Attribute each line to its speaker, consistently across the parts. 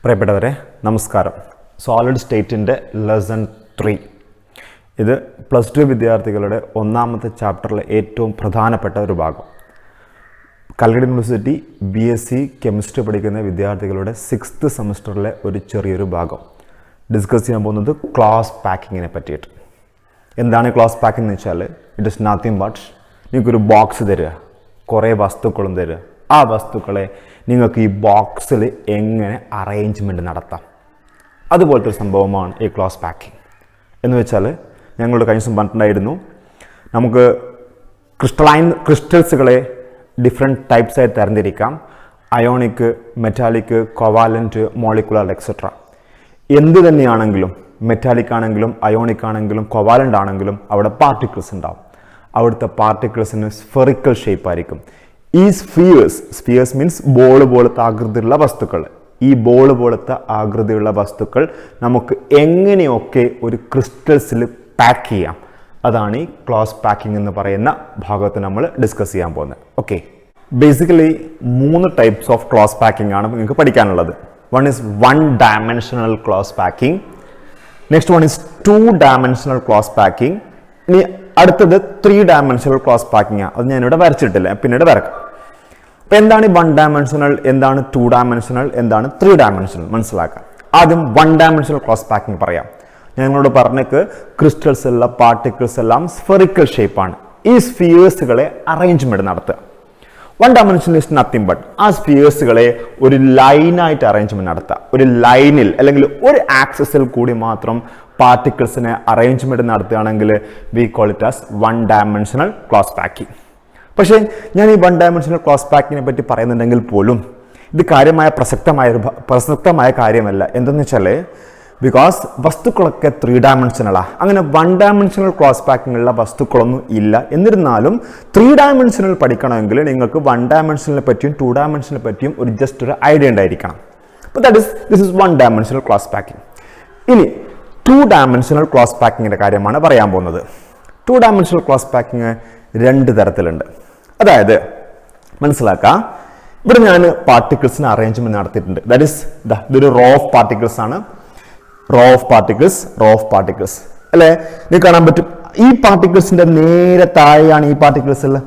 Speaker 1: പ്രിയപ്പെട്ടവരെ നമസ്കാരം. Solid സ്റ്റേറ്റിൻ്റെ lesson 3 ഇത് +2 വിദ്യാർത്ഥികളുടെ ഒന്നാമത്തെ ചാപ്റ്ററിലെ ഏറ്റവും പ്രധാനപ്പെട്ട ഒരു ഭാഗം. കാലിക്കറ്റ് യൂണിവേഴ്സിറ്റി BSc കെമിസ്ട്രി പഠിക്കുന്ന വിദ്യാർത്ഥികളുടെ 6th സെമസ്റ്ററിലെ ഒരു ചെറിയൊരു ഭാഗം ഡിസ്കസ് ചെയ്യാൻ പോകുന്നത് ക്ലാസ് പാക്കിങ്ങിനെ പറ്റിയിട്ട്. എന്താണ് ക്ലാസ് പാക്കിംഗ് എന്ന് വെച്ചാൽ ഇറ്റ് ഇസ് നത്തിങ് ബട്ട് നിങ്ങൾക്കൊരു ബോക്സ് തരിക, കുറേ വസ്തുക്കളും തരിക. ആ വസ്തുക്കളെ നിങ്ങൾക്ക് ഈ ബോക്സിൽ എങ്ങനെ അറേഞ്ച്മെൻറ്റ് നടത്താം, അതുപോലത്തെ ഒരു സംഭവമാണ് ഈ ക്ലാസ് പാക്കിംഗ് എന്ന് വെച്ചാൽ. ഞങ്ങളുടെ കഴിഞ്ഞ ദിവസം പറഞ്ഞിട്ടുണ്ടായിരുന്നു, നമുക്ക് ക്രിസ്റ്റൽസുകളെ ഡിഫറെൻറ്റ് ടൈപ്സായി തരംതിരിക്കാം. Ionic, metallic, covalent, molecular etcetera. എന്ത് തന്നെയാണെങ്കിലും, മെറ്റാലിക് ആണെങ്കിലും അയോണിക് ആണെങ്കിലും കോവാലൻ്റ് ആണെങ്കിലും അവിടെ പാർട്ടിക്കിൾസ് ഉണ്ടാവും. അവിടുത്തെ പാർട്ടിക്കിൾസിന് സ്ഫെറിക്കൽ ഷേപ്പ് ആയിരിക്കും. ഈ സ്ഫിയേഴ്സ് മീൻസ് ബോൾ പോലത്തെ ആകൃതിയുള്ള വസ്തുക്കൾ. ഈ ബോൾ പോലത്തെ ആകൃതിയുള്ള വസ്തുക്കൾ നമുക്ക് എങ്ങനെയൊക്കെ ഒരു ക്രിസ്റ്റൽസിൽ പാക്ക് ചെയ്യാം, അതാണ് ഈ ക്ലാസ് പാക്കിംഗ് എന്ന് പറയുന്ന ഭാഗത്ത് നമ്മൾ ഡിസ്കസ് ചെയ്യാൻ പോകുന്നത്. Okay, basically 3 types of class packing ആണ് നിങ്ങൾക്ക് പഠിക്കാനുള്ളത്. One is 1 dimensional class packing, next one is 2 dimensional class packing, ഇനി അടുത്തത് 3 ഡയമെൻഷണൽ ക്ലാസ് പാക്കിംഗ് ആണ്. അത് ഞാനിവിടെ വരച്ചിട്ടില്ല, പിന്നീട് വരക്കാം. അപ്പോൾ എന്താണ് ഈ 1 ഡയമെൻഷണൽ, എന്താണ് 2 ഡയമെൻഷണൽ, എന്താണ് 3 ഡയമെൻഷണൽ മനസ്സിലാക്കാം. ആദ്യം 1 ഡയമെൻഷണൽ ക്ലാസ് പാക്കിംഗ് പറയാം. ഞങ്ങളോട് പറഞ്ഞേക്ക് ക്രിസ്റ്റൽസ് ഉള്ള പാർട്ടിക്കിൾസ് എല്ലാം സ്ഫെറിക്കൽ ഷേപ്പാണ്. ഈ സ്ഫിയേഴ്സുകളെ അറേഞ്ച്മെൻറ്റ് നടത്തുക. 1 ഡയമെൻഷൻ ഇസ് നത്തിങ് ബട്ട് ആ സ്ഫിയേഴ്സുകളെ ഒരു ലൈനായിട്ട് അറേഞ്ച്മെൻറ്റ് നടത്തുക. ഒരു ലൈനിൽ അല്ലെങ്കിൽ ഒരു ആക്സസിൽ കൂടി മാത്രം പാർട്ടിക്കിൾസിനെ അറേഞ്ച്മെൻറ്റ് നടത്തുകയാണെങ്കിൽ V call it as 1 dimensional class packing. പക്ഷേ ഞാൻ ഈ 1 ഡയമെൻഷണൽ ക്ലാസ് പാക്കിങ്ങിനെ പറ്റി പറയുന്നുണ്ടെങ്കിൽ പോലും ഇത് പ്രസക്തമായ കാര്യമല്ല. എന്തെന്ന് വെച്ചാൽ ബിക്കോസ് വസ്തുക്കളൊക്കെ 3 ഡയമെൻഷനലാണ്. അങ്ങനെ 1 ഡയമെൻഷണൽ ക്ലാസ് പാക്കിങ്ങുള്ള വസ്തുക്കളൊന്നും ഇല്ല. എന്നിരുന്നാലും 3 ഡയമെൻഷണൽ പഠിക്കണമെങ്കിൽ നിങ്ങൾക്ക് 1 ഡയമെൻഷനെ പറ്റിയും 2 ഡയമെൻഷനെ പറ്റിയും ജസ്റ്റ് ഒരു ഐഡിയ ഉണ്ടായിരിക്കണം. അപ്പോൾ this is 1 dimensional class packing. ഇനി 2 ഡയമെൻഷണൽ ക്ലാസ് പാക്കിങ്ങിൻ്റെ കാര്യമാണ് പറയാൻ പോകുന്നത്. 2 ഡയമെൻഷണൽ ക്ലാസ് പാക്കിങ് 2 തരത്തിലുണ്ട്. അതായത് മനസ്സിലാക്കാം, ഇവിടെ ഞാൻ പാർട്ടിക്കിൾസിന് അറേഞ്ച്മെന്റ് നടത്തിയിട്ടുണ്ട്. ദാറ്റ് ഈസ് ഇതൊരു റോ ഓഫ് പാർട്ടിക്കിൾസ് ആണ്. റോ ഓഫ് പാർട്ടിക്കിൾസ് അല്ലേ, നിങ്ങൾക്ക് കാണാൻ പറ്റും. ഈ പാർട്ടിക്കിൾസിന്റെ നേരെ താഴെയാണ് ഈ പാർട്ടിക്കിൾസ് ഉള്ളത്,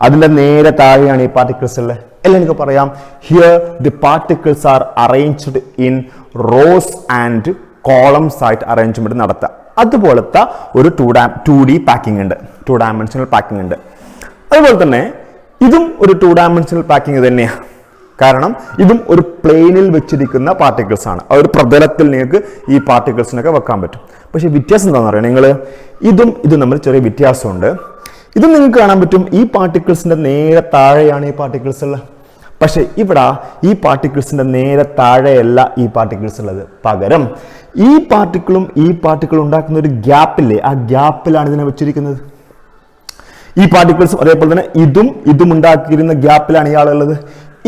Speaker 1: അതിന്റെ നേരെ താഴെയാണ് ഈ പാർട്ടിക്കിൾസ് ഉള്ളത്. അല്ലെ എനിക്ക് പറയാം, here the particles R arranged in rose and columns ആയിട്ട് അറേഞ്ച്മെന്റ് നടത്തുക. അതുപോലത്തെ ഒരു 2D പാക്കിംഗ് ഉണ്ട്, 2 ഡയമെൻഷണൽ പാക്കിംഗ് ഉണ്ട്. അതുപോലെ തന്നെ ഇതും ഒരു 2 ഡയമെൻഷണൽ പാക്കിംഗ് തന്നെയാണ്. കാരണം ഇതും ഒരു പ്ലെയിനിൽ വെച്ചിരിക്കുന്ന പാർട്ടിക്കിൾസ് ആണ്. ആ ഒരു പ്രതലത്തിൽ നിങ്ങൾക്ക് ഈ പാർട്ടിക്കിൾസിനൊക്കെ വെക്കാൻ പറ്റും. പക്ഷേ വ്യത്യാസം എന്താണെന്ന് അറിയാം, നിങ്ങൾ ഇതും തമ്മിൽ ചെറിയ വ്യത്യാസമുണ്ട്. ഇതും നിങ്ങൾക്ക് കാണാൻ പറ്റും, ഈ പാർട്ടിക്കിൾസിന്റെ നേരെ താഴെയാണ് ഈ പാർട്ടിക്കിൾസ് ഉള്ളത്. പക്ഷേ ഇവിടെ ഈ പാർട്ടിക്കിൾസിന്റെ നേരെ താഴെയല്ല ഈ പാർട്ടിക്കിൾസ് ഉള്ളത്. പകരം ഈ പാർട്ടിക്കിളും ഉണ്ടാക്കുന്ന ഒരു ഗ്യാപ്പില്ലേ, ആ ഗ്യാപ്പിലാണ് ഇതിനെ വെച്ചിരിക്കുന്നത്. ഈ പാർട്ടിക്കിൾസും അതേപോലെ തന്നെ ഇതും ഉണ്ടാക്കിയിരുന്ന ഗ്യാപ്പിലാണ് ഇയാളുള്ളത്.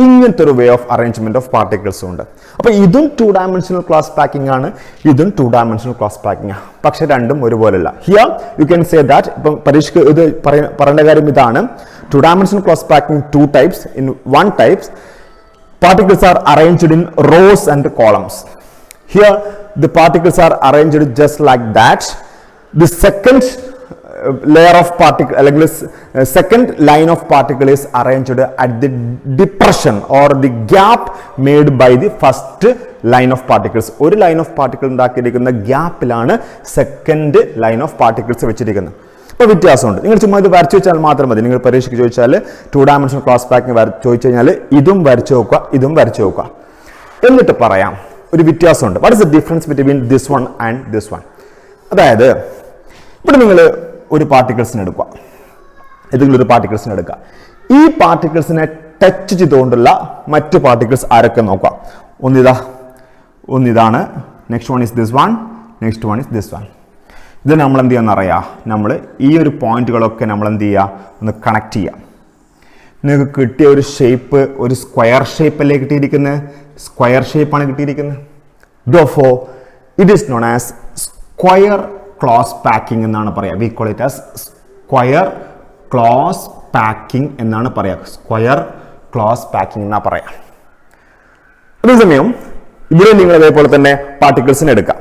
Speaker 1: ഇങ്ങനത്തെ ഒരു വേ ഓഫ് അറേഞ്ച്മെന്റ് ഓഫ് പാർട്ടിക്കിൾസും ഉണ്ട്. അപ്പോൾ ഇതും 2 ഡയമെൻഷണൽ ക്ലാസ് പാക്കിംഗ് ആണ്, ഇതും 2 ഡയമെൻഷണൽ ക്ലാസ് പാക്കിംഗ് ആണ്. പക്ഷെ രണ്ടും ഒരുപോലെയല്ല. Here you can say that, ഇപ്പം പരീക്ഷയ്ക്ക് ഇത് പറയേണ്ട കാര്യം ഇതാണ്. 2 dimensional cross packing 2 types. In 1 types, particles are arranged in rows and columns. Here the particles are arranged just like that. The second layer of particle, like this second line of particle is arranged at the depression or the gap made by the first line of particles. ഒരു line of particle ഉണ്ടാക്കിയിരിക്കുന്ന ഗ്യാപ്പിലാണ് second line of particles വെച്ചിരിക്കുന്നത്. ഇപ്പോൾ വ്യത്യാസമുണ്ട്. നിങ്ങൾ ചുമ്മാ ഇത് വരച്ചു വെച്ചാൽ മാത്രം മതി. നിങ്ങൾ പരീക്ഷയ്ക്ക് ചോദിച്ചാൽ 2 ഡയമെൻഷണൽ ക്ലാസ് പാക്കിംഗ് ചോദിച്ചു കഴിഞ്ഞാൽ ഇതും വരച്ചു നോക്കുക, എന്നിട്ട് പറയാം ഒരു വ്യത്യാസമുണ്ട്. What is the difference between this one and this one? അതായത് ഇവിടെ നിങ്ങൾ ഒരു പാർട്ടിക്കിൾസിനെ എടുക്കുക, ഏതെങ്കിലും ഒരു പാർട്ടിക്കിൾസിനെ എടുക്കുക. ഈ പാർട്ടിക്കിൾസിനെ ടച്ച് ചെയ്തുകൊണ്ടുള്ള മറ്റ് പാർട്ടിക്കിൾസ് ആരൊക്കെ നോക്കുക. ഒന്നിതാണ്, next one is this one, next one is this one. ഇത് നമ്മൾ എന്ത് ചെയ്യാന്ന് അറിയാം, നമ്മൾ ഈ ഒരു പോയിന്റുകളൊക്കെ നമ്മൾ എന്ത് ചെയ്യുക, ഒന്ന് കണക്ട് ചെയ്യുക. നിങ്ങൾക്ക് കിട്ടിയ ഒരു ഷേപ്പ് ഒരു സ്ക്വയർ ഷേപ്പല്ലേ കിട്ടിയിരിക്കുന്നത്, സ്ക്വയർ ഷേപ്പാണ് കിട്ടിയിരിക്കുന്നത്. Therefore, it is known as square close packing എന്നാണ് പറയുക. V call it as square close packing എന്നാണ് പറയുക. സ്ക്വയർ ക്ലോസ് പാക്കിംഗ് എന്നാണ് പറയുക. അതേസമയം ഇവിടെ നിങ്ങൾ അതേപോലെ തന്നെ പാർട്ടിക്കിൾസിന് എടുക്കാം,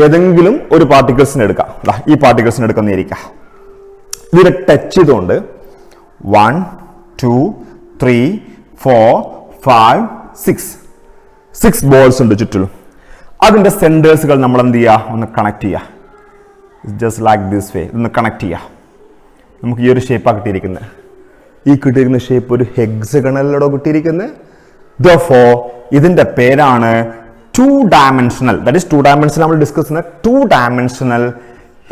Speaker 1: ഏതെങ്കിലും ഒരു പാർട്ടിക്കിൾസിന് എടുക്കാം. ഈ പാർട്ടിക്കിൾസിന് എടുക്കുന്നതായിരിക്കാം. ഇതിനെ ടച്ച് ചെയ്തുകൊണ്ട് 1 2 3 4 5 6 ബോൾസ് ഉണ്ട് ചുറ്റിലും. അതിന്റെ സെന്റേഴ്സുകൾ നമ്മൾ എന്ത് ചെയ്യുക, ഒന്ന് കണക്ട് ചെയ്യുക. ജസ്റ്റ് ലൈക്ക് ദിസ് വേ ഒന്ന് കണക്ട് ചെയ്യുക. നമുക്ക് ഈ ഒരു ഷേപ്പാണ് കിട്ടിയിരിക്കുന്നത്. ഈ കിട്ടിയിരിക്കുന്ന ഷേപ്പ് ഒരു ഹെക്സഗണലിലൂടെ കിട്ടിയിരിക്കുന്നത്. Therefore ഇതിന്റെ പേരാണ് 2 dimensional, that is 2 dimensional നമ്മൾ ഡിസ്കസ് ചെയ്യുന്ന 2 dimensional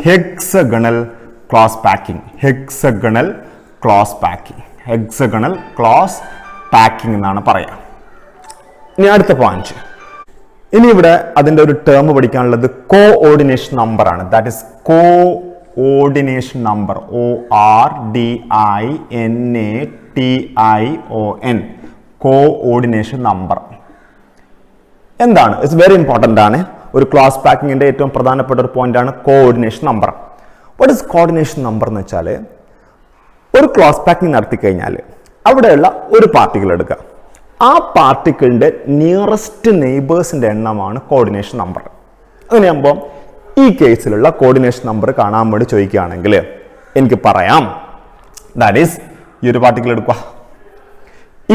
Speaker 1: hexagonal cross packing. hexagonal cross packing എന്നാണ് പറയാ. ഇനി അടുത്ത പോയിന്റ്, ഇനി ഇവിടെ അതിന്റെ ഒരു ടേം പഠിക്കാനുള്ളത് കോഓർഡിനേഷൻ നമ്പർ ആണ്. That is coordination number, ORDINATION, coordination number എന്താണ്? ഇറ്റ്സ് വെരി ഇമ്പോർട്ടൻ്റ് ആണ്. ഒരു ക്ലോസ് പാക്കിങ്ങിന്റെ ഏറ്റവും പ്രധാനപ്പെട്ട ഒരു പോയിന്റ് ആണ് coordination number. What is coordination number എന്ന് വെച്ചാൽ, ഒരു ക്ലോസ് പാക്കിംഗ് നടത്തി കഴിഞ്ഞാൽ അവിടെയുള്ള ഒരു പാർട്ടിക്കിൾ എടുക്കുക, ആ പാർട്ടിക്കിളിന്റെ നിയറസ്റ്റ് നെയ്ബേഴ്സിന്റെ എണ്ണമാണ് കോഓർഡിനേഷൻ നമ്പർ. അങ്ങനെയാകുമ്പോൾ ഈ കേസിലുള്ള കോഓർഡിനേഷൻ നമ്പർ കാണാൻ വേണ്ടി ചോദിക്കുകയാണെങ്കിൽ എനിക്ക് പറയാം, ദാറ്റ് ഈസ് ഈ ഒരു പാർട്ടിക്കിൾ എടുക്കുക,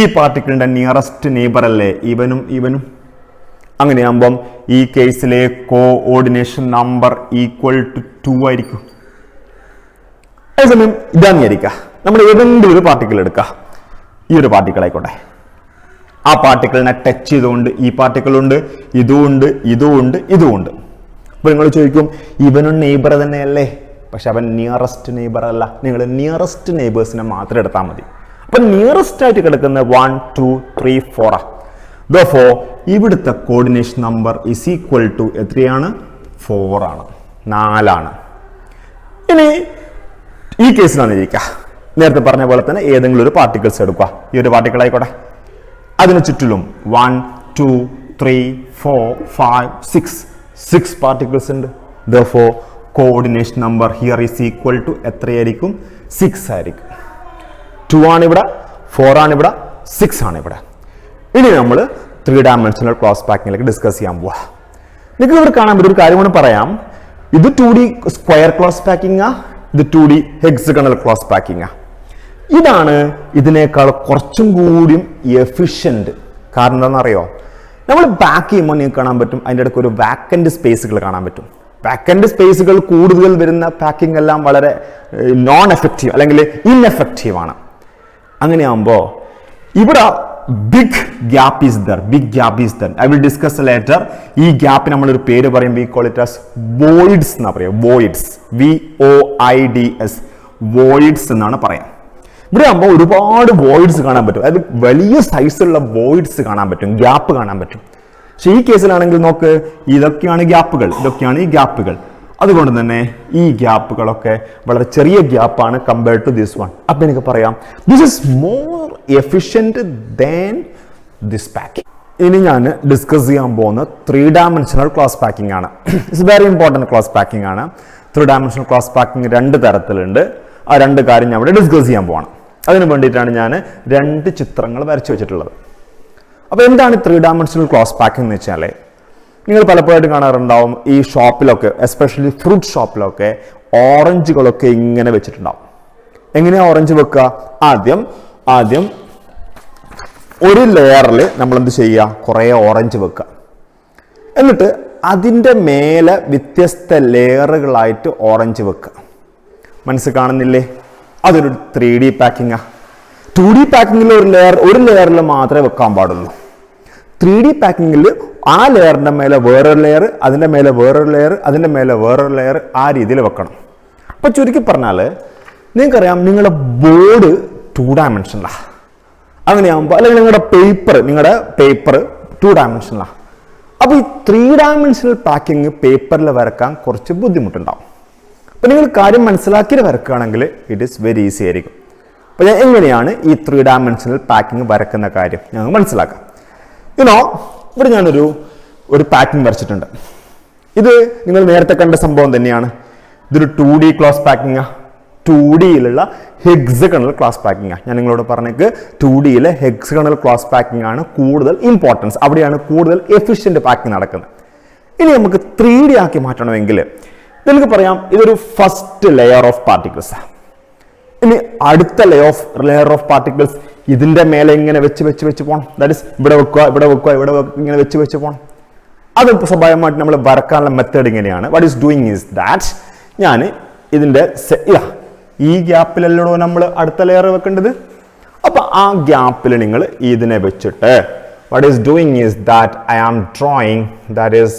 Speaker 1: ഈ പാർട്ടിക്കിളിന്റെ നിയറസ്റ്റ് നെയ്ബർ അല്ലേ ഇവനും ഇവനും. അങ്ങനെയാകുമ്പം ഈ കേസിലെ കോഓർഡിനേഷൻ നമ്പർ ഈക്വൽ ടു 2 ആയിരിക്കും. അതേസമയം ഇതാന്ന് വിചാരിക്കുക, നമ്മൾ ഏതെങ്കിലും ഒരു പാർട്ടിക്കിൾ എടുക്കുക, ഈ ഒരു പാർട്ടിക്കിൾ ആയിക്കോട്ടെ, ആ പാർട്ടിക്കിളിനെ ടച്ച് ചെയ്തുകൊണ്ട് ഈ പാർട്ടിക്കിൾ ഉണ്ട്, ഇതുമുണ്ട്, ഇതുമുണ്ട്, ഇതുമുണ്ട്. അപ്പൊ നിങ്ങൾ ചോദിക്കും, ഇവനും നെയ്ബർ തന്നെയല്ലേ? പക്ഷെ അവൻ നിയറസ്റ്റ് നെയ്ബർ അല്ല. നിങ്ങൾ നിയറസ്റ്റ് നെയ്ബേഴ്സിനെ മാത്രം എടുത്താൽ മതി. അപ്പൊ നിയറസ്റ്റ് ആയിട്ട് കിടക്കുന്ന 1 2 3 4. Therefore ഇവിടുത്തെ coordination number is equal to എത്രയാണ്? 4 ആണ്, 4 ആണ്. ഇനി ഈ കേസിലാണ് ഇരിക്കുക, നേരത്തെ പറഞ്ഞ പോലെ തന്നെ ഏതെങ്കിലും ഒരു പാർട്ടിക്കിൾസ് എടുക്കുക, ഈ ഒരു പാർട്ടിക്കിൾ ആയിക്കോട്ടെ, അതിന് ചുറ്റിലും 1 2 3 4 5 6 പാർട്ടിക്കിൾസ് ഉണ്ട്. Therefore coordination number here is equal to എത്രയായിരിക്കും? 6 ആയിരിക്കും. 2 ആണ് ഇവിടെ, 4 ആണ് ഇവിടെ, 6 ആണ് ഇവിടെ. ഇനി നമ്മൾ 3 ഡയമെൻഷണൽ ക്ലോസ് പാക്കിങ്ങിലേക്ക് ഡിസ്കസ് ചെയ്യാൻ പോവാ. നിങ്ങൾക്ക് ഇവിടെ കാണാൻ പറ്റും ഒരു കാര്യം കൂടെ പറയാം. ഇത് 2D സ്ക്വയർ ക്ലോസ് പാക്കിംഗ്, ഇത് 2D ഹെക്സഗണൽ ക്ലോസ് പാക്കിംഗ്. ഇതാണ് ഇതിനേക്കാൾ കുറച്ചും കൂടിയും എഫിഷ്യന്റ്. കാരണം എന്താണെന്നറിയോ, നമ്മൾ ബാക്ക് ചെയ്യുമ്പോൾ നിങ്ങൾക്ക് കാണാൻ പറ്റും അതിൻ്റെ ഇടയ്ക്ക് ഒരു വാക്കന്റ് സ്പേസുകൾ കാണാൻ പറ്റും. വാക്കന്റ് സ്പേസുകൾ കൂടുതൽ വരുന്ന പാക്കിംഗ് എല്ലാം വളരെ നോൺ എഫക്റ്റീവ് അല്ലെങ്കിൽ ഇൻഎഫക്റ്റീവ് ആണ്. അങ്ങനെയാകുമ്പോൾ ഇവിടെ big gap is there. I will discuss later. ഈ ഗ്യാപ്പിന് നമ്മളൊരു പേര് പറയും, we call it as voids എന്നാ പറയാം. വോയിഡ്സ്, VOIDS, വോയിഡ്സ് എന്നാണ് പറയാം. ഇവിടെ ആകുമ്പോൾ ഒരുപാട് വോയിഡ്സ് കാണാൻ പറ്റും, അതായത് വലിയ സൈസുള്ള വോയിഡ്സ് കാണാൻ പറ്റും, ഗ്യാപ്പ് കാണാൻ പറ്റും. പക്ഷെ ഈ കേസിലാണെങ്കിൽ നോക്ക്, ഇതൊക്കെയാണ് ഗ്യാപ്പുകൾ, ഇതൊക്കെയാണ് ഈ ഗ്യാപ്പുകൾ. അതുകൊണ്ട് തന്നെ ഈ ഗ്യാപ്പുകളൊക്കെ വളരെ ചെറിയ ഗ്യാപ്പാണ് കമ്പയർഡ് ടു ദിസ് വൺ. അപ്പൊ എനിക്ക് പറയാം, this is more efficient than this packing. ഇനി ഞാൻ ഡിസ്കസ് ചെയ്യാൻ പോകുന്ന 3 ഡയമെൻഷണൽ ക്ലോസ് പാക്കിംഗ് ആണ്. It's very important close packing ആണ്. 3 ഡയമെൻഷണൽ ക്ലോസ് പാക്കിംഗ് 2 തരത്തിലുണ്ട്. ആ 2 കാര്യം ഞാൻ ഇവിടെ ഡിസ്കസ് ചെയ്യാൻ പോവാണ്. അതിന് വേണ്ടിയിട്ടാണ് ഞാൻ 2 ചിത്രങ്ങൾ വരച്ചു വെച്ചിട്ടുള്ളത്. അപ്പോൾ എന്താണ് 3 ഡയമെൻഷണൽ ക്ലോസ് പാക്കിംഗ് എന്ന് വെച്ചാൽ, നിങ്ങൾ പലപ്പോഴായിട്ടും കാണാറുണ്ടാവും ഈ ഷോപ്പിലൊക്കെ, എസ്പെഷ്യലി ഫ്രൂട്ട് ഷോപ്പിലൊക്കെ ഓറഞ്ചുകളൊക്കെ ഇങ്ങനെ വെച്ചിട്ടുണ്ടാവും. എങ്ങനെയാ ഓറഞ്ച് വെക്കുക? ആദ്യം ഒരു ലെയറിൽ നമ്മൾ എന്ത് ചെയ്യുക, കുറേ ഓറഞ്ച് വെക്കുക. എന്നിട്ട് അതിൻ്റെ മേലെ വ്യത്യസ്ത ലെയറുകളായിട്ട് ഓറഞ്ച് വെക്കുക. മനസ്സിൽ കാണുന്നില്ലേ? അതൊരു 3D പാക്കിംഗാ. 2D പാക്കിങ്ങിൽ ഒരു ലെയറിൽ മാത്രമേ വെക്കാൻ പാടുള്ളൂ. 3D പാക്കിങ്ങിൽ ആ ലെയറിൻ്റെ മേലെ വേറൊരു ലെയർ, അതിൻ്റെ മേലെ വേറൊരു ലെയർ, അതിൻ്റെ മേലെ വേറൊരു ലെയർ, ആ രീതിയിൽ വെക്കണം. അപ്പോൾ ചുരുക്കി പറഞ്ഞാൽ നിങ്ങൾക്കറിയാം, നിങ്ങളുടെ ബോർഡ് 2 ഡയമെൻഷനിലാണ്. അങ്ങനെയാകുമ്പോൾ അല്ലെങ്കിൽ നിങ്ങളുടെ പേപ്പർ 2 ഡയമെൻഷനിലാണ്. അപ്പോൾ ഈ 3 ഡയമെൻഷണൽ പാക്കിങ് പേപ്പറിൽ വരക്കാൻ കുറച്ച് ബുദ്ധിമുട്ടുണ്ടാവും. അപ്പോൾ നിങ്ങൾ കാര്യം മനസ്സിലാക്കി വരക്കുകയാണെങ്കിൽ ഇറ്റ് ഈസ് വെരി ഈസി ആയിരിക്കും. അപ്പോൾ ഞാൻ എങ്ങനെയാണ് ഈ 3 ഡയമെൻഷണൽ പാക്കിങ് വരക്കുന്ന കാര്യം ഞങ്ങൾ മനസ്സിലാക്കാം. ഇവിടെ ഞാനൊരു പാക്കിംഗ് വരച്ചിട്ടുണ്ട്. ഇത് നിങ്ങൾ നേരത്തെ കണ്ട സംഭവം തന്നെയാണ്. ഇതൊരു 2D ക്ലോസ് പാക്കിംഗാ. 2Dയിലുള്ള ഹെക്സഗണൽ ക്ലാസ് പാക്കിംഗ് ആണ്. ഞാൻ നിങ്ങളോട് പറഞ്ഞേക്ക് 2Dയിലെ ഹെക്സഗണൽ ക്ലാസ് പാക്കിംഗ് ആണ് കൂടുതൽ ഇമ്പോർട്ടൻസ്, അവിടെയാണ് കൂടുതൽ എഫിഷ്യന്റ് പാക്കിംഗ് നടക്കുന്നത്. ഇനി നമുക്ക് 3D ആക്കി മാറ്റണമെങ്കിൽ നിങ്ങൾക്ക് പറയാം ഇതൊരു ഫസ്റ്റ് ലെയർ ഓഫ് പാർട്ടിക്കിൾസ്. ഇനി അടുത്ത ലെയർ ഓഫ് പാർട്ടിക്കിൾസ് ഇതിന്റെ മേലെ ഇങ്ങനെ വെച്ച് പോകണം. ദാറ്റ് ഇസ് ഇവിടെ വെക്കുക ഇങ്ങനെ വെച്ച് പോകണം. അത് സ്വാഭാവികമായിട്ട് നമ്മൾ വരക്കാനുള്ള മെത്തേഡ് ഇങ്ങനെയാണ്. What is doing is that ഞാൻ ഇതിന്റെ ഈ ഗ്യാപ്പിലല്ലോ നമ്മൾ അടുത്ത ലെയർ വെക്കേണ്ടത്. അപ്പൊ ആ ഗ്യാപ്പിൽ നിങ്ങൾ ഇതിനെ വെച്ചിട്ട് what is doing is that I am drawing that is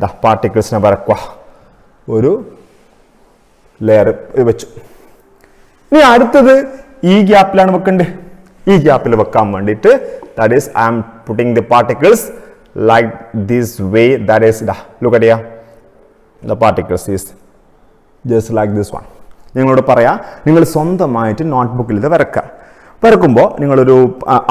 Speaker 1: the പാർട്ടിക്കിൾസിനെ വരക്കുക. ഒരു ലെയർ വെച്ചു. ഇനി അടുത്തത് ഈ ഗ്യാപ്പിലാണ് വെക്കേണ്ടത്. ഈ ഗ്യാപ്പിൽ വെക്കാൻ വേണ്ടിയിട്ട് that is I am putting the particles like this way. That is look at here, the particles is just like this one. നിങ്ങളോട് പറയാം നിങ്ങൾ സ്വന്തമായിട്ട് നോട്ട്ബുക്കിൽ ഇത് വരക്കുമ്പോൾ നിങ്ങളൊരു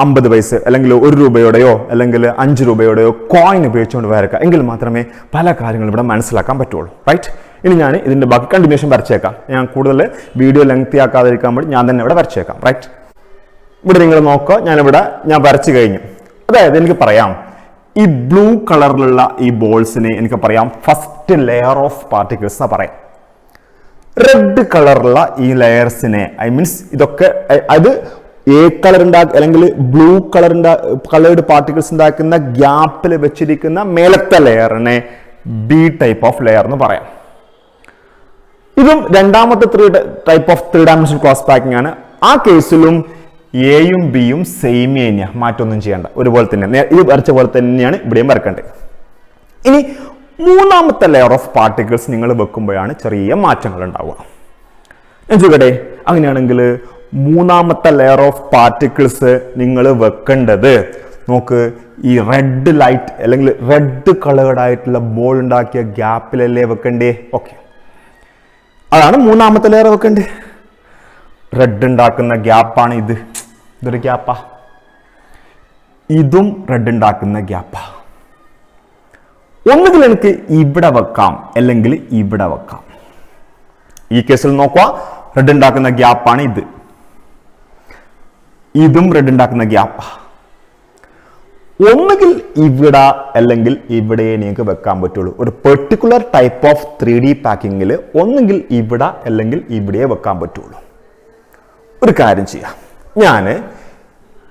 Speaker 1: 50 പൈസ അല്ലെങ്കിൽ 1 രൂപയോടെയോ അല്ലെങ്കിൽ 5 രൂപയോടെയോ കോയിൻ ഉപയോഗിച്ചുകൊണ്ട് വരക്കുക. എങ്കിൽ മാത്രമേ പല കാര്യങ്ങളും ഇവിടെ മനസ്സിലാക്കാൻ പറ്റുള്ളൂ. റൈറ്റ്. ഇനി ഞാൻ ഇതിന്റെ ബാക്കി കണ്ടിന്യൂഷൻ വരച്ചേക്കാം. ഞാൻ കൂടുതൽ വീഡിയോ ലെങ്തി ആക്കാതിരിക്കാൻ വേണ്ടി ഞാൻ തന്നെ ഇവിടെ വരച്ചേക്കാം. റൈറ്റ്. ഇവിടെ നിങ്ങൾ നോക്കുക, ഞാൻ വരച്ചു കഴിഞ്ഞു. അതായത് എനിക്ക് പറയാം ഈ ബ്ലൂ കളറിലുള്ള ഈ ബോൾസിനെ എനിക്ക് പറയാം ഫസ്റ്റ് ലെയർ ഓഫ് പാർട്ടിക്കിൾസ് എന്ന് പറയാം. റെഡ് കളറുള്ള ഈ ലെയർസിനെ മീൻസ് ഇതൊക്കെ അത് എ കളർ അല്ലെങ്കിൽ ബ്ലൂ കളേർഡ് പാർട്ടിക്കിൾസ് ഉണ്ടാക്കുന്ന ഗ്യാപ്പിൽ വെച്ചിരിക്കുന്ന മേലത്തെ ലെയറിനെ ബി ടൈപ്പ് ഓഫ് ലെയർ എന്ന് പറയാം. ഇതും രണ്ടാമത്തെ type of 3 dimensional cross packing ആണ്. ആ കേസിലും എയും ബിയും സെയിം തന്നെയാണ്, മാറ്റൊന്നും ചെയ്യേണ്ട, ഒരുപോലെ തന്നെ ഇത് വരച്ച പോലെ തന്നെയാണ് ഇവിടെയും വരക്കേണ്ടത്. ഇനി മൂന്നാമത്തെ ലെയർ ഓഫ് പാർട്ടിക്കിൾസ് നിങ്ങൾ വെക്കുമ്പോഴാണ് ചെറിയ മാറ്റങ്ങൾ ഉണ്ടാവുക. ഞാൻ ചോദിക്കട്ടെ, അങ്ങനെയാണെങ്കിൽ മൂന്നാമത്തെ ലെയർ ഓഫ് പാർട്ടിക്കിൾസ് നിങ്ങൾ വെക്കേണ്ടത് നോക്ക് ഈ റെഡ് ലൈറ്റ് അല്ലെങ്കിൽ റെഡ് കളേർഡ് ആയിട്ടുള്ള ബോൾ ഉണ്ടാക്കിയ ഗ്യാപ്പിലല്ലേ വെക്കണ്ടേ? ഓക്കെ, അതാണ് മൂന്നാമത്തെ ലെയർ വെക്കേണ്ടത്. റെഡ് ഉണ്ടാക്കുന്ന ഗ്യാപ്പാണ് ഇതൊരു ഗ്യാപ്പാ, ഇതും റെഡ് ഉണ്ടാക്കുന്ന ഗ്യാപ്പാ. ഒന്നുകിൽ എനിക്ക് ഇവിടെ വെക്കാം അല്ലെങ്കിൽ ഇവിടെ വെക്കാം. ഈ കേസിൽ നോക്കുക, റെഡ് ഉണ്ടാക്കുന്ന ഗ്യാപ്പാണ് ഇതും റെഡ് ഉണ്ടാക്കുന്ന ഗ്യാപ്പാ. ഒന്നുകിൽ ഇവിടെ അല്ലെങ്കിൽ ഇവിടെ നിങ്ങൾക്ക് വെക്കാൻ പറ്റുള്ളൂ. ഒരു പെർട്ടിക്കുലർ ടൈപ്പ് ഓഫ് 3D പാക്കിങ്ങിൽ ഒന്നുകിൽ ഇവിടെ അല്ലെങ്കിൽ ഇവിടെ വെക്കാൻ പറ്റുള്ളൂ. ഒരു കാര്യം ചെയ്യാം, ഞാൻ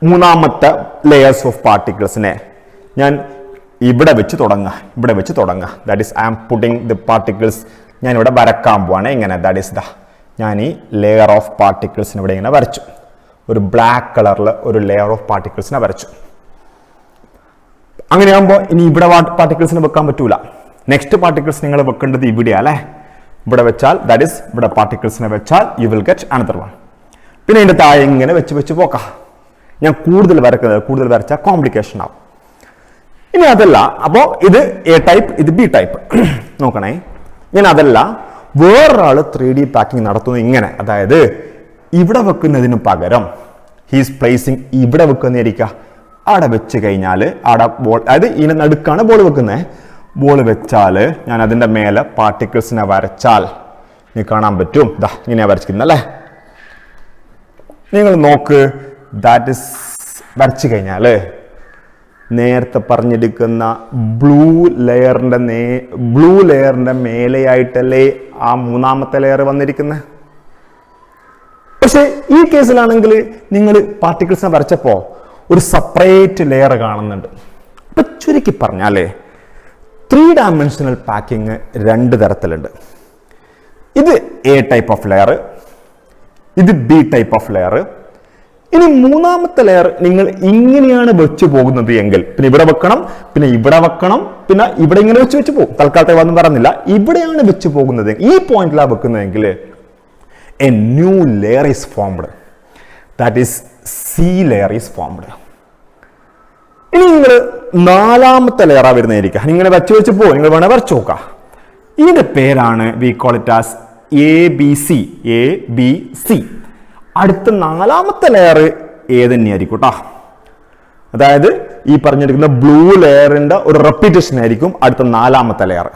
Speaker 1: മൂന്നാമത്തെ ലെയേഴ്സ് ഓഫ് പാർട്ടിക്കിൾസിനെ ഞാൻ ഇവിടെ വെച്ച് തുടങ്ങുക. That is I am putting the particles. ഞാൻ ഇവിടെ വരക്കാൻ പോവാണ്. എങ്ങനെ? ദാറ്റ് ഈസ് ഞാൻ ഈ ലെയർ ഓഫ് പാർട്ടിക്കിൾസിനെ ഇവിടെ ഇങ്ങനെ വരച്ചു. ഒരു ബ്ലാക്ക് കളറിൽ ഒരു ലെയർ ഓഫ് പാർട്ടിക്കിൾസിനെ വരച്ചു. അങ്ങനെയാകുമ്പോൾ ഇനി ഇവിടെ പാർട്ടിക്കിൾസിനെ വെക്കാൻ പറ്റൂല. നെക്സ്റ്റ് പാർട്ടിക്കിൾസ് നിങ്ങൾ വെക്കേണ്ടത് ഇവിടെയാ അല്ലേ? ഇവിടെ വെച്ചാൽ ദാറ്റ് ഈസ് ഇവിടെ പാർട്ടിക്കിൾസിനെ വെച്ചാൽ you will get another one. പിന്നെ അതിൻ്റെ താഴെ ഇങ്ങനെ വെച്ച് പോക്കാം. ഞാൻ കൂടുതൽ വരച്ചാൽ കോംപ്ലിക്കേഷൻ ആവും. ഇനി അതല്ല, അപ്പോൾ ഇത് എ ടൈപ്പ്, ഇത് ബി ടൈപ്പ്. നോക്കണേ, ഞാൻ അതല്ല, വേറൊരാൾ 3D പാക്കിംഗ് നടത്തുന്നു ഇങ്ങനെ. അതായത് ഇവിടെ വെക്കുന്നതിന് പകരം ഹീസ് പ്ലേസിങ് ഇവിടെ വെക്കുന്നതായിരിക്കുക. അവിടെ വെച്ച് കഴിഞ്ഞാൽ അവിടെ ബോൾ, അതായത് ഇതിന് നടുക്കാണ് ബോൾ വെക്കുന്നത്. ബോൾ വെച്ചാൽ ഞാൻ അതിൻ്റെ മേലെ പാർട്ടിക്കിൾസിനെ വരച്ചാൽ നീ കാണാൻ പറ്റും. ഇങ്ങനെയാ വരച്ചിരിക്കുന്നത് അല്ലേ? നിങ്ങൾ നോക്ക്, ദാറ്റ് ഇസ് വരച്ചു കഴിഞ്ഞാൽ നേരത്തെ പറഞ്ഞെടുക്കുന്ന ബ്ലൂ ലെയറിന്റെ മേലെയായിട്ടല്ലേ ആ മൂന്നാമത്തെ ലെയർ വന്നിരിക്കുന്നത്. പക്ഷെ ഈ കേസിലാണെങ്കിൽ നിങ്ങൾ പാർട്ടിക്കിൾസിനെ വരച്ചപ്പോൾ ഒരു സെപ്പറേറ്റ് ലെയർ കാണുന്നുണ്ട്. അപ്പൊ ചുരുക്കി പറഞ്ഞാലേ 3 ഡയമെൻഷണൽ പാക്കിങ് 2 തരത്തിലുണ്ട്. ഇത് എ ടൈപ്പ് ഓഫ് ലെയർ, ഇത് ബി ടൈപ്പ് ഓഫ് ലെയർ. ഇനി മൂന്നാമത്തെ ലെയർ നിങ്ങൾ ഇങ്ങനെയാണ് വെച്ച് പോകുന്നത് എങ്കിൽ പിന്നെ ഇവിടെ വെക്കണം, പിന്നെ ഇവിടെ വെക്കണം, പിന്നെ ഇവിടെ ഇങ്ങനെ വെച്ച് പോകും. തൽക്കാലത്തെ ഒന്നും പറഞ്ഞില്ല. ഇവിടെയാണ് വെച്ച് പോകുന്നത്, ഈ പോയിന്റിലാണ് വെക്കുന്നതെങ്കിൽ a new layer is formed. That is C layer is formed. ഇനി നിങ്ങൾ നാലാമത്തെ ലെയറാ വരുന്നതായിരിക്കാം. ഇങ്ങനെ വെച്ച് പോകും. നിങ്ങൾ വേണേൽ വരച്ചു നോക്കാം. ഇതിന്റെ പേരാണ് we call it as ABC. അടുത്ത നാലാമത്തെ ലെയർ ഏതന്നെയായിരിക്കും കേട്ടോ. അതായത് ഈ പറഞ്ഞിരിക്കുന്ന ബ്ലൂ ലെയറിന്റെ ഒരു റെപ്പിറ്റേഷൻ ആയിരിക്കും അടുത്ത നാലാമത്തെ ലെയർ,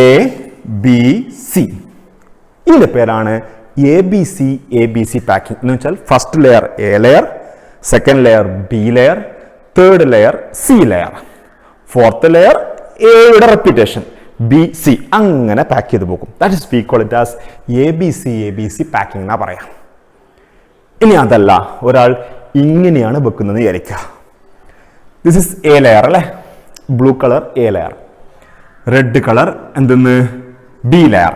Speaker 1: ABC. ഇതിന്റെ പേരാണ് എ ബി സി പാക്കിംഗ് എന്ന് വെച്ചാൽ first layer A layer, second layer B layer, third layer C layer, fourth layer എയുടെ റെപ്പിറ്റേഷൻ ബി സി, അങ്ങനെ പാക്ക് ചെയ്ത് പോകും. That is V call it as A B C packing എന്നാ പറയാം. ഇനി അതല്ല, ഒരാൾ ഇങ്ങനെയാണ് വെക്കുന്നത് വിചാരിക്കുക. ദിസ് ഇസ് എ ലെയർ അല്ലേ, blue colour A layer, red colour എന്തെന്ന് ബി ലെയർ,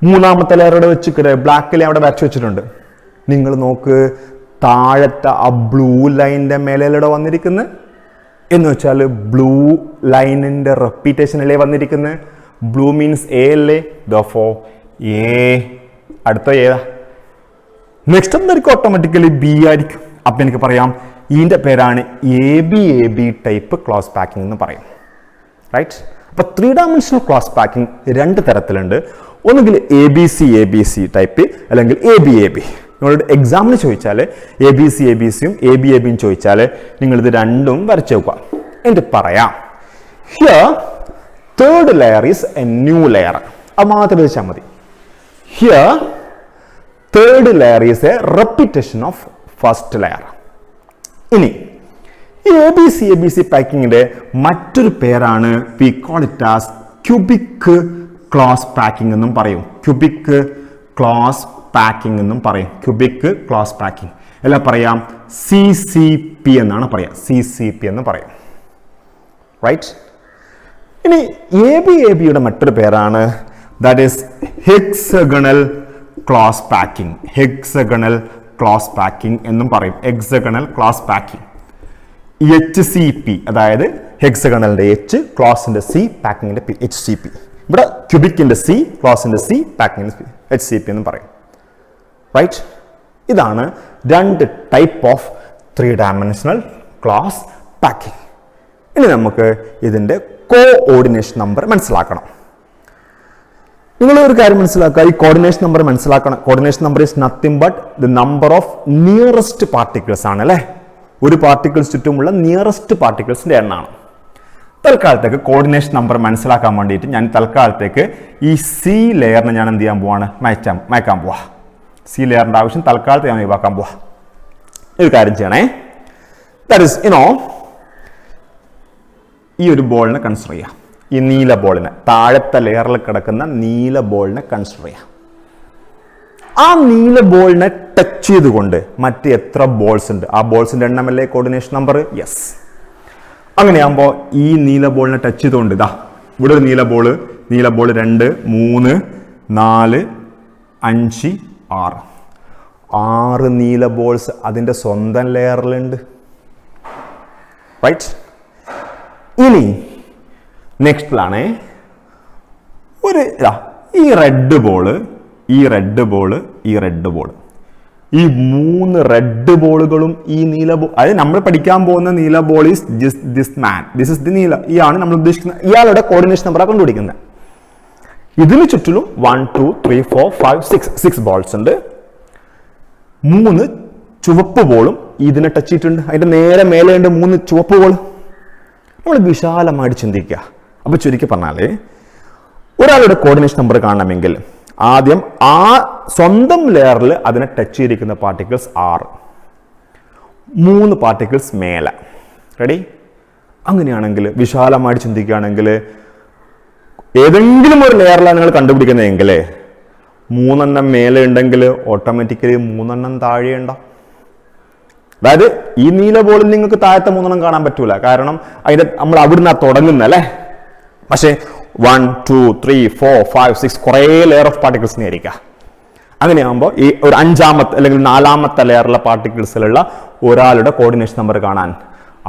Speaker 1: മൂന്നാമത്തെ ലെയറോടെ വെച്ചിട്ട് ബ്ലാക്ക് ലെയർ അവിടെ വരച്ച് വെച്ചിട്ടുണ്ട്. നിങ്ങൾ നോക്ക്, താഴത്തെ ആ ബ്ലൂ ലൈനിന്റെ മേലെവിടെ വന്നിരിക്കുന്നത് എന്ന് വെച്ചാൽ ബ്ലൂ ലൈനിന്റെ റെപ്പിറ്റേഷൻ അല്ലേ വന്നിരിക്കുന്നത്. ബ്ലൂ മീൻസ് എ അല്ലേ, ദോ എ അടുത്ത ഏതാ, നെക്സ്റ്റ് എന്തായിരിക്കും ഓട്ടോമാറ്റിക്കലി ബി ആയിരിക്കും. അപ്പൊ എനിക്ക് പറയാം ഇതിന്റെ പേരാണ് A B type close packing എന്ന് പറയും. റൈറ്റ്? അപ്പൊ 3 ഡയമെൻഷണൽ ക്ലോസ് പാക്കിംഗ് രണ്ട് തരത്തിലുണ്ട്. ഒന്നുകിൽ എ ബി സി ടൈപ്പ്, അല്ലെങ്കിൽ എ ബി. നിങ്ങളോട് എക്സാമിന് ചോദിച്ചാൽ എ ബി സിയും എ ബിയും ചോദിച്ചാൽ നിങ്ങൾ ഇത് രണ്ടും വരച്ചു വെക്കുക. എന്നിട്ട് പറയാം here third layer is A new layer, അത് മാത്രം വെച്ചാൽ മതി. Here third layer is A repetition of first layer. ഇനി എ ബി സി പാക്കിങ്ങിന്റെ മറ്റൊരു പേരാണ് we call it as cubic close packing എന്നും പറയും. ക്യൂബിക് ക്ലോസ് പാക്കിംഗ് എന്നും പറയും. ക്യൂബിക് ക്ലോസ് പാക്കിംഗ് അല്ല പറയാം CCP എന്നാണ് പറയാം. CCP എന്ന് പറയും. റൈറ്റ്? ഇനി എ ബിയുടെ മറ്റൊരു പേരാണ് that is hexagonal close packing. Hexagonal close packing എന്നും പറയും. Hexagonal close packing. HCP, അതായത് ഹെക്സഗണലിന്റെ H, ക്ലോസിന്റെ C, പാക്കിങ്ങിന്റെ P, HCP. ഇവിടെ ക്യൂബിക്കിന്റെ C, ക്ലോസിന്റെ C, പാക്കിങ്ങിന്റെ HCP എന്നും പറയും. റൈറ്റ്? ഇതാണ് രണ്ട് type of 3 dimensional close packing. ഇനി നമുക്ക് ഇതിന്റെ കോഓർഡിനേഷൻ നമ്പർ മനസ്സിലാക്കണം. നിങ്ങൾ ഒരു കാര്യം മനസ്സിലാക്കുക, ഈ കോർഡിനേഷൻ നമ്പർ മനസ്സിലാക്കണം. Coordination number is nothing but the number of nearest particles ആണ് അല്ലേ. ഒരു പാർട്ടിക്കിൾസ് ചുറ്റുമുള്ള നിയറസ്റ്റ് പാർട്ടിക്കിൾസിന്റെ എണ്ണമാണ്. തൽക്കാലത്തേക്ക് കോർഡിനേഷൻ നമ്പർ മനസ്സിലാക്കാൻ വേണ്ടിയിട്ട് ഞാൻ തൽക്കാലത്തേക്ക് ഈ സി ലെയറിനെ ഞാൻ എന്ത് ചെയ്യാൻ പോവാണ്, മായ്ക്കാൻ പോവാ. സി ലെയറിന്റെ ആവശ്യം തൽക്കാലത്ത് ഞാൻ ഒഴിവാക്കാൻ പോവാ. ഒരു കാര്യം ചെയ്യണേ, ദാറ്റ് ഈസ് ഈ ഒരു ബോളിനെ കൺസിഡർ ചെയ്യാം. ഈ നീല ബോളിനെ, താഴത്തെ ലെയറിൽ കിടക്കുന്ന നീല ബോളിനെ കൺസിഡർ ചെയ്യാം. ആ നീല ബോളിനെ ടച്ച് ചെയ്തുകൊണ്ട് മറ്റ് എത്ര ബോൾസ് ഉണ്ട്, ആ ബോൾസിന്റെ എണ്ണമല്ലേ കോർഡിനേഷൻ നമ്പർ? യെസ്. അങ്ങനെയാകുമ്പോൾ ഈ നീല ബോളിനെ ടച്ച് ചെയ്തുകൊണ്ട് ഇതാ ഇവിടെ ഒരു നീല ബോൾ 2, 3, 4, 5, 6 നീല ബോൾസ് അതിന്റെ സ്വന്തം ലെയറിലുണ്ട്. റൈറ്റ്? ഇനി നെക്സ്റ്റിലാണേ ഒരു ഈ റെഡ് ബോള്, ഈ റെഡ് ബോള്, ഈ റെഡ് ബോള്, ഈ 3 റെഡ് ബോളുകളും ഈ നീല ബോൾ, അതായത് നമ്മൾ പഠിക്കാൻ പോകുന്ന നീല ball is this man, this is the നീല, ഇയാണ് നമ്മൾ ഉദ്ദേശിക്കുന്ന ഇയാളുടെ കോർഡിനേഷൻ നമ്പർ കണ്ടുപിടിക്കുന്നത്. ഇതിന് ചുറ്റിലും 1, 2, 3, 4, 5, 6 ബോൾസ് ഉണ്ട്. 3 ചുവപ്പ് ബോളും ഇതിനെ ടച്ച് ചെയ്തിട്ടുണ്ട്. അതിന്റെ നേരെ മേലെയുണ്ട് 3 ചുവപ്പ് ബോൾ. നമ്മൾ വിശാലമായിട്ട് ചിന്തിക്കുക. അപ്പൊ ചുരുക്കി പറഞ്ഞാല് ഒരാളുടെ കോർഡിനേഷൻ നമ്പർ കാണണമെങ്കിൽ ആദ്യം ആ സ്വന്തം ലെയറിൽ അതിനെ ടച്ച് ചെയ്തിരിക്കുന്ന പാർട്ടിക്കിൾസ് 6, 3 പാർട്ടിക്കിൾസ് മേലെ. റെഡി? അങ്ങനെയാണെങ്കിൽ വിശാലമായിട്ട് ചിന്തിക്കുകയാണെങ്കിൽ ഏതെങ്കിലും ഒരു ലെയറിലാണ് നിങ്ങൾ കണ്ടുപിടിക്കുന്നതെങ്കിൽ 3 എണ്ണം മേലെ ഉണ്ടെങ്കിൽ ഓട്ടോമാറ്റിക്കലി 3 എണ്ണം താഴെ ഉണ്ടാവും. അതായത് ഈ നീല ബോളിൽ നിങ്ങൾക്ക് താഴത്തെ 3 എണ്ണം കാണാൻ പറ്റൂല, കാരണം അതിന്റെ നമ്മൾ അവിടുന്ന് തുടങ്ങുന്ന അല്ലേ. പക്ഷേ 1, 2, 3, 4, 5, 6 കുറേ ലെയർ ഓഫ് പാർട്ടിക്കിൾസിനെ ആയിരിക്കാം. അങ്ങനെയാകുമ്പോൾ ഈ ഒരു 5ാമത്തെ അല്ലെങ്കിൽ 4ാമത്തെ ലെയറിലെ പാർട്ടിക്കിൾസിലുള്ള ഒരാളുടെ കോർഡിനേഷൻ നമ്പർ കാണാൻ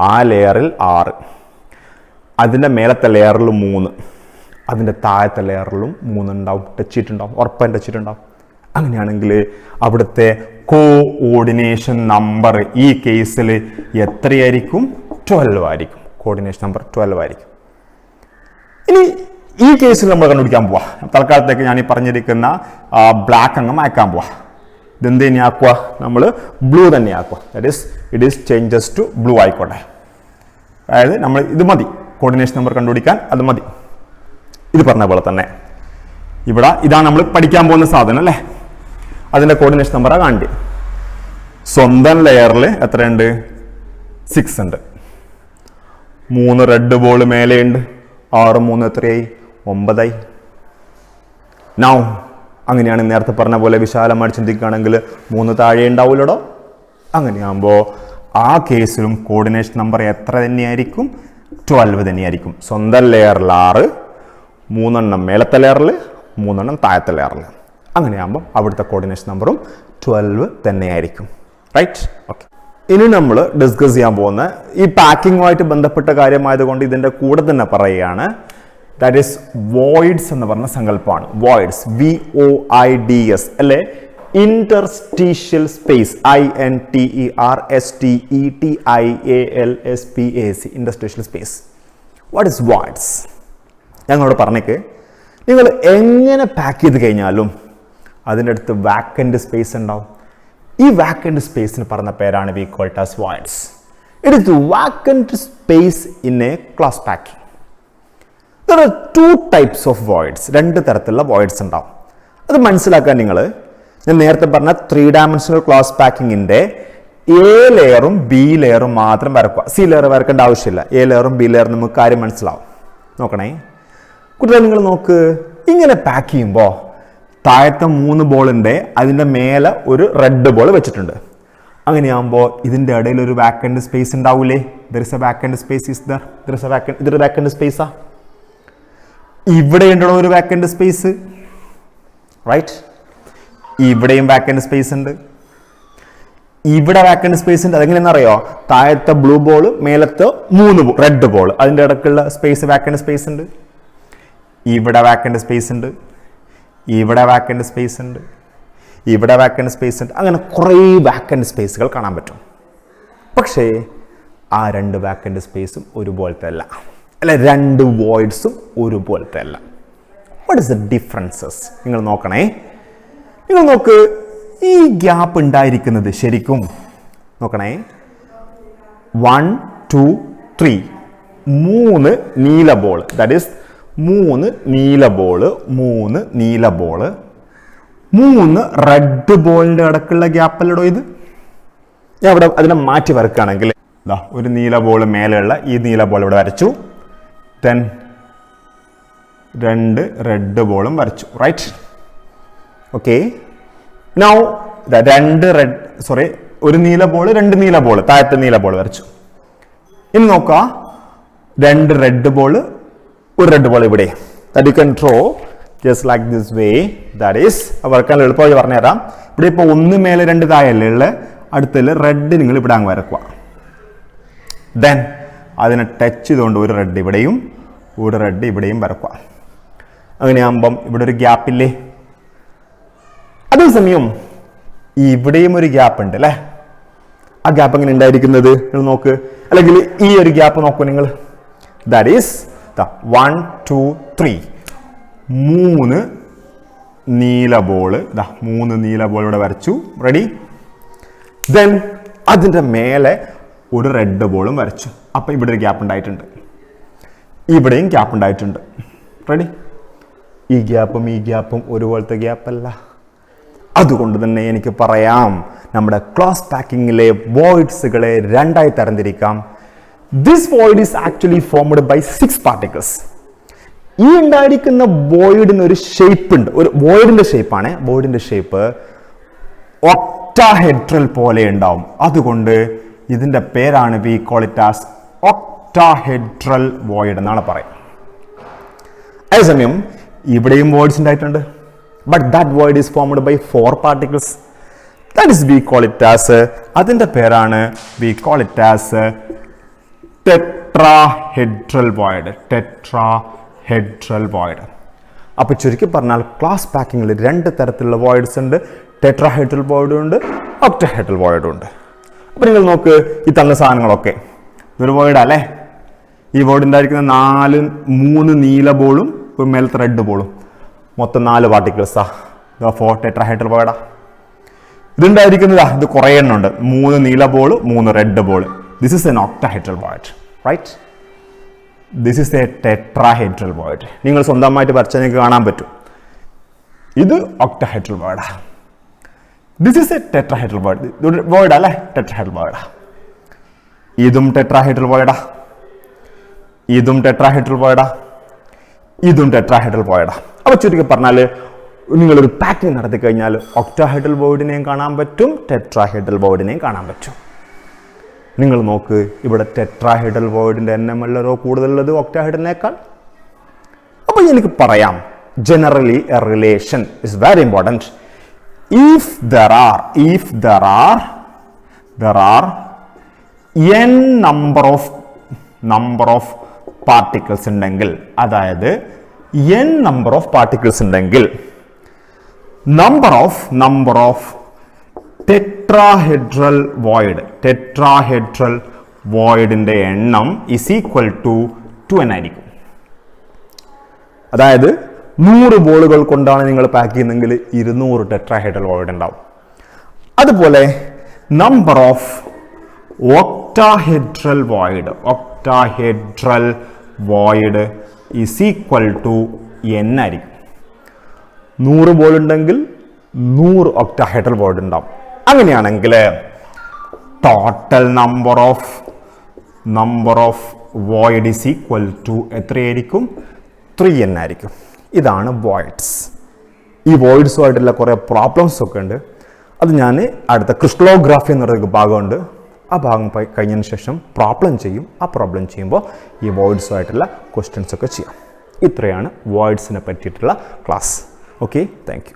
Speaker 1: ആ ലെയറിൽ 6, അതിൻ്റെ മേലത്തെ ലെയറിൽ 3, അതിൻ്റെ താഴത്തെ ലെയറിലും 3 ഉണ്ടാവും, ടച്ച് ചെയ്തിട്ടുണ്ടാവും, ഉറപ്പായും ടച്ച് ചെയ്തിട്ടുണ്ടാവും. അങ്ങനെയാണെങ്കിൽ അവിടുത്തെ കോഓർഡിനേഷൻ നമ്പർ ഈ കേസിൽ എത്രയായിരിക്കും? 12 ആയിരിക്കും. കോർഡിനേഷൻ നമ്പർ 12 ആയിരിക്കും. ഇനി ഈ കേസിൽ നമ്മൾ കണ്ടുപിടിക്കാൻ പോവാ. തൽക്കാലത്തേക്ക് ഞാൻ ഈ പറഞ്ഞിരിക്കുന്ന ബ്ലാക്ക് അങ്ങ് മായ്ക്കാൻ പോവാ. ഇതെന്ത് തന്നെ ആക്കുക? നമ്മൾ ബ്ലൂ തന്നെ ആക്കുക. That is it is changes to blue ആയിക്കോട്ടെ. അതായത് നമ്മൾ ഇത് മതി കോർഡിനേഷൻ നമ്പർ കണ്ടുപിടിക്കാൻ, അത് മതി. ഇത് പറഞ്ഞ പോലെ തന്നെ ഇവിടെ ഇതാണ് നമ്മൾ പഠിക്കാൻ പോകുന്ന സാധനം അല്ലേ. അതിൻ്റെ കോർഡിനേഷൻ നമ്പറാണ് കാണ്ടി. സ്വന്തം ലെയറിൽ എത്രയുണ്ട്? 6 ഉണ്ട്. 3 റെഡ് ബോൾ മേലെയുണ്ട്. 6 3 എത്രയായി? 9 ആയി. നൗ അങ്ങനെയാണ് നേരത്തെ പറഞ്ഞ പോലെ വിശാലമായിട്ട് ചിന്തിക്കുകയാണെങ്കിൽ 3 താഴെ ഉണ്ടാവില്ലടോ. അങ്ങനെയാകുമ്പോൾ ആ കേസിലും കോർഡിനേഷൻ നമ്പർ എത്ര തന്നെയായിരിക്കും? 12 തന്നെയായിരിക്കും. സ്വന്തം ലെയറിൽ 6, 3 മേലത്തെ ലെയറിൽ, 3 താഴത്തെ ലെയറിൽ. അങ്ങനെയാകുമ്പോൾ അവിടുത്തെ കോർഡിനേഷൻ നമ്പറും 12 തന്നെയായിരിക്കും. റൈറ്റ്? ഓക്കെ. ഇനി നമ്മൾ ഡിസ്കസ് ചെയ്യാൻ പോകുന്ന ഈ പാക്കിങ്ങുമായിട്ട് ബന്ധപ്പെട്ട കാര്യമായതുകൊണ്ട് ഇതിൻ്റെ കൂടെ തന്നെ പറയുകയാണ്. ദാറ്റ് ഈസ് വോയിഡ്സ് എന്ന് പറഞ്ഞ സങ്കല്പമാണ്. വോയിഡ്സ്, VOIDS അല്ലെ, interstitial space, INTERSTETIALSPAC, interstitial space. What is voids? ഞങ്ങളോട് പറഞ്ഞേക്ക്, നിങ്ങൾ എങ്ങനെ പാക്ക് ചെയ്ത് കഴിഞ്ഞാലും അതിൻ്റെ അടുത്ത് വാക്കൻ്റ് സ്പേസ് ഉണ്ടാവും. ഈ വാക്കൻ്റ് സ്പേസിന് പറഞ്ഞ പേരാണ് we called as voids. It is vacant space in a close packing. There are 2 types of voids. 2 തരത്തിലുള്ള voids ഉണ്ടാവും. അത് മനസ്സിലാക്കാൻ ഞാൻ നേരത്തെ പറഞ്ഞ 3 dimensional ക്ലോസ് പാക്കിങ്ങിൻ്റെ A ലെയറും B ലെയറും മാത്രം വരക്കുക. C ലെയർ വരക്കേണ്ട ആവശ്യമില്ല. A ലെയറും B ലെയറും നമുക്ക് കാര്യം മനസ്സിലാവും. നോക്കണേ കുട്ടികളെ, നിങ്ങൾ നോക്ക്. ഇങ്ങനെ പാക്ക് ചെയ്യുമ്പോൾ താഴത്തെ 3 ബോളിൻ്റെ അതിൻ്റെ മേലെ ഒരു റെഡ് ബോൾ വെച്ചിട്ടുണ്ട്. അങ്ങനെയാകുമ്പോൾ ഇതിൻ്റെ ഇടയിൽ ഒരു വാക്കൻ്റ് സ്പേസ് ഉണ്ടാവൂലേ? There is a vacant space is there. ഇതൊരു വാക്കൻ്റ് സ്പേസാ. ഇവിടെ ഉണ്ടോ ഒരു വാക്കൻ്റ് സ്പേസ്? റൈറ്റ്? ഇവിടെയും വാക്കൻ്റ് സ്പേസ് ഉണ്ട്. ഇവിടെ വാക്കൻ്റ് സ്പേസ് ഉണ്ട്. അതെങ്ങനെയാണെന്നറിയോ? താഴത്തെ ബ്ലൂ ബോൾ, മേലത്തെ 3 റെഡ് ബോൾ, അതിൻ്റെ ഇടയ്ക്കുള്ള സ്പേസ് വാക്കൻ്റ് സ്പേസ് ഉണ്ട്. ഇവിടെ വാക്കൻ്റ് സ്പേസ് ഉണ്ട്. ഇവിടെ വാക്കൻ്റ് സ്പേസ് ഉണ്ട്. ഇവിടെ വാക്കൻ്റ് സ്പേസ് ഉണ്ട്. അങ്ങനെ കുറേ വാക്കൻ്റ് സ്പേസുകൾ കാണാൻ പറ്റും. പക്ഷേ ആ 2 വാക്കൻ്റ് സ്പേസും ഒരുപോലത്തെ അല്ല. അല്ല, 2 വോയിഡ്സും ഒരുപോലത്തെ അല്ല. What is the differences? നിങ്ങൾ നോക്കണേ. നിങ്ങൾ നോക്ക്, ഈ ഗ്യാപ്പ് ഉണ്ടായിരിക്കുന്നത് ശരിക്കും നോക്കണേ. 1 2 3 3 നീല ബോൾ, ദാറ്റ് ഈസ് 3 നീല ബോള്, 3 നീല ബോള്, 3 റെഡ് ബോളിൻ്റെ ഇടക്കുള്ള ഗ്യാപ്പല്ലടോ ഇത്. ഞാൻ ഇവിടെ അതിനെ മാറ്റി വരക്കുകയാണെങ്കിൽ ഒരു നീല ബോൾ മേലെയുള്ള ഈ നീല ബോൾ ഇവിടെ വരച്ചു. ദെൻ 2 റെഡ് ബോളും വരച്ചു. റൈറ്റ്? ഓക്കെ. നൗ ഒരു നീല ബോൾ, 2 നീല ബോൾ, താഴത്തെ നീല ബോൾ വരച്ചു. ഇനി നോക്കുക, 2 റെഡ് ബോൾ, ഒരു റെഡ് ബോൾ ഇവിടെ. That you can draw just like this way. That is വരക്കാൻ എളുപ്പമായി പറഞ്ഞുതരാം. ഇവിടെ ഇപ്പോൾ 1 മേലെ 2 താഴല്ലേ ഉള്ളത്. അടുത്തതിൽ റെഡ് നിങ്ങൾ ഇവിടെ അങ്ങ് വരക്കുക. ദെൻ അതിനെ ടച്ച് ചെയ്തുകൊണ്ട് ഒരു റെഡ് ഇവിടെയും ഒരു റെഡ് ഇവിടെയും വരക്കുക. അങ്ങനെയാകുമ്പം ഇവിടെ ഒരു ഗ്യാപ്പില്ലേ? അതേസമയം ഇവിടെയും ഒരു ഗ്യാപ്പ് ഉണ്ട് അല്ലേ? ആ ഗ്യാപ്പ് എങ്ങനെ ഉണ്ടായിരിക്കുന്നത് നിങ്ങൾ നോക്ക്. അല്ലെങ്കിൽ ഈ ഒരു ഗ്യാപ്പ് നോക്കൂ നിങ്ങൾ. ദാറ്റ് ഈസ് 1 2 3 3 നീല ബോള്, 3 നീല ബോൾ ഇവിടെ വരച്ചു. റെഡി? ദെൻ അതിൻ്റെ മേലെ ഒരു റെഡ് ബോളും വരച്ചു. അപ്പം ഇവിടെ ഒരു ഗ്യാപ്പ് ഉണ്ടായിട്ടുണ്ട്. ഇവിടെയും ഗ്യാപ്പ് ഉണ്ടായിട്ടുണ്ട്. റെഡി? ഈ ഗ്യാപ്പും ഒരുപോലത്തെ ഗ്യാപ്പല്ല. അതുകൊണ്ട് തന്നെ എനിക്ക് പറയാം, നമ്മുടെ ക്ലോസ് പാക്കിങ്ങിലെ വോയിഡ്സുകളെ 2ആയി തരംതിരിക്കാം. This void is actually formed by 6 particles. ഈ ഉണ്ടായിരിക്കുന്ന വോയിഡിന് ഒരു ഷേപ്പ് ഉണ്ട്. ഒരു വോയിഡിന്റെ ഷേപ്പാണ്. വോയിഡിന്റെ ഷേപ്പ് ഒക്ടാഹെഡ്രൽ പോലെ ഉണ്ടാവും. അതുകൊണ്ട് ഇതിന്റെ പേരാണ് we call it as octahedral void എന്നാണ് പറയുന്നത്. അതേസമയം ഇവിടെയും വോയിഡ്സ് ഉണ്ടായിട്ടുണ്ട്. But that void is formed by 4 particles. That is we call it as, അതിന്റെ പേരാണ് we call it as tetrahedral void. Tetrahedral void. അപ്പോൾ ചുരുക്കി പറഞ്ഞാൽ ക്ലോസ് പാക്കിങ്ങിൽ 2 തരത്തിലുള്ള വോയിഡ്സ് ഉണ്ട്. ടെട്രാഹെഡ്രൽ വോയിഡും ഉണ്ട്, ഒക്ടാഹെഡ്രൽ വോയിഡും ഉണ്ട്. അപ്പോൾ നിങ്ങൾ നോക്ക്, ഈ തന്ന സാധനങ്ങളൊക്കെ ഇതൊരു വോയിഡ് അല്ലേ? ഈ വോയിഡ് ഉണ്ടായിരിക്കുന്ന 3 നീല ബോളും ഒരു മേലത്തെ റെഡ് ബോളും, മൊത്തം 4 പാർട്ടിക്കിൾസാ. 4 ടെട്രാഹെഡ്രൽ വോയിഡാ. ഇതുണ്ടായിരിക്കുന്നതാ, ഇത് കുറേ എണ്ണം ഉണ്ട്. 3 നീല ball, 3 red ball. This is an octahedral void. Right? This is a tetrahedral void. നിങ്ങൾ സ്വന്തമായിട്ട് വരച്ചാൽ നിങ്ങൾക്ക് കാണാൻ പറ്റും. ഇത് ഒക്ടാഹെഡ്രൽ വോയിഡാ. This is a tetrahedral void. Void അല്ലേ? ടെട്രാഹെഡ്രൽ വോയിഡാ. ഇതും ടെട്രാഹെഡ്രൽ വോയിഡാ. ഇതും ടെട്രാഹെഡ്രൽ വോയിഡാ. ഇതും ടെട്രാഹെഡ്രൽ വോയിഡാ. അപ്പോൾ ചുരുക്കി പറഞ്ഞാൽ നിങ്ങളൊരു പാക്കിംഗ് നടത്തി കഴിഞ്ഞാൽ ഒക്ടാഹെഡ്രൽ വോയിഡിനെയും കാണാൻ പറ്റും, ടെട്രാഹെഡ്രൽ വോയിഡിനെയും കാണാൻ പറ്റും. നിങ്ങൾ നോക്ക്, ഇവിടെ ടെട്രാഹെഡ്രൽ വോയിഡിൻ്റെ എണ്ണം വളരെ കൂടുതലുള്ളത് ഒക്ടാഹെഡ്രലിനേക്കാൾ. അപ്പോൾ എനിക്ക് പറയാം, generally a relation is very important. If there are n number of particles ഉണ്ടെങ്കിൽ, അതായത് n number of particles ഉണ്ടെങ്കിൽ number of tetrahedral voidന്റെ എണ്ണം is equal to 2n ആയിരിക്കും. അതായത് 100 ബോളുകൾ കൊണ്ടാണ് നിങ്ങൾ പാക്ക് ചെയ്യുന്നതെങ്കിൽ 200 ടെട്രാഹെഡ്രൽ വോയിഡ് ഉണ്ടാവും. അതുപോലെ number of octahedral void is equal to n ആയിരിക്കും. 100 ബോൾ ഉണ്ടെങ്കിൽ 100 ഒക്ടാഹെഡ്രൽ വോയിഡ് ഉണ്ടാവും. അങ്ങനെയാണെങ്കിൽ total number of void is equal to എത്രയായിരിക്കും? 3n ആയിരിക്കും. ഇതാണ് വോയിഡ്സ്. ഈ വോയിഡ്സുമായിട്ടുള്ള കുറേ പ്രോബ്ലംസ് ഒക്കെ ഉണ്ട്. അത് ഞാൻ അടുത്ത ക്രിസ്റ്റലോഗ്രാഫി എന്നൊരു ഭാഗമുണ്ട്, ആ ഭാഗം കഴിഞ്ഞതിന് ശേഷം പ്രോബ്ലം ചെയ്യും. ആ പ്രോബ്ലം ചെയ്യുമ്പോൾ ഈ വോയിഡ്സുമായിട്ടുള്ള ക്വസ്റ്റ്യൻസ് ഒക്കെ ചെയ്യാം. ഇത്രയാണ് വോയിഡ്സിനെ പറ്റിയിട്ടുള്ള ക്ലാസ്. Okay, thank you.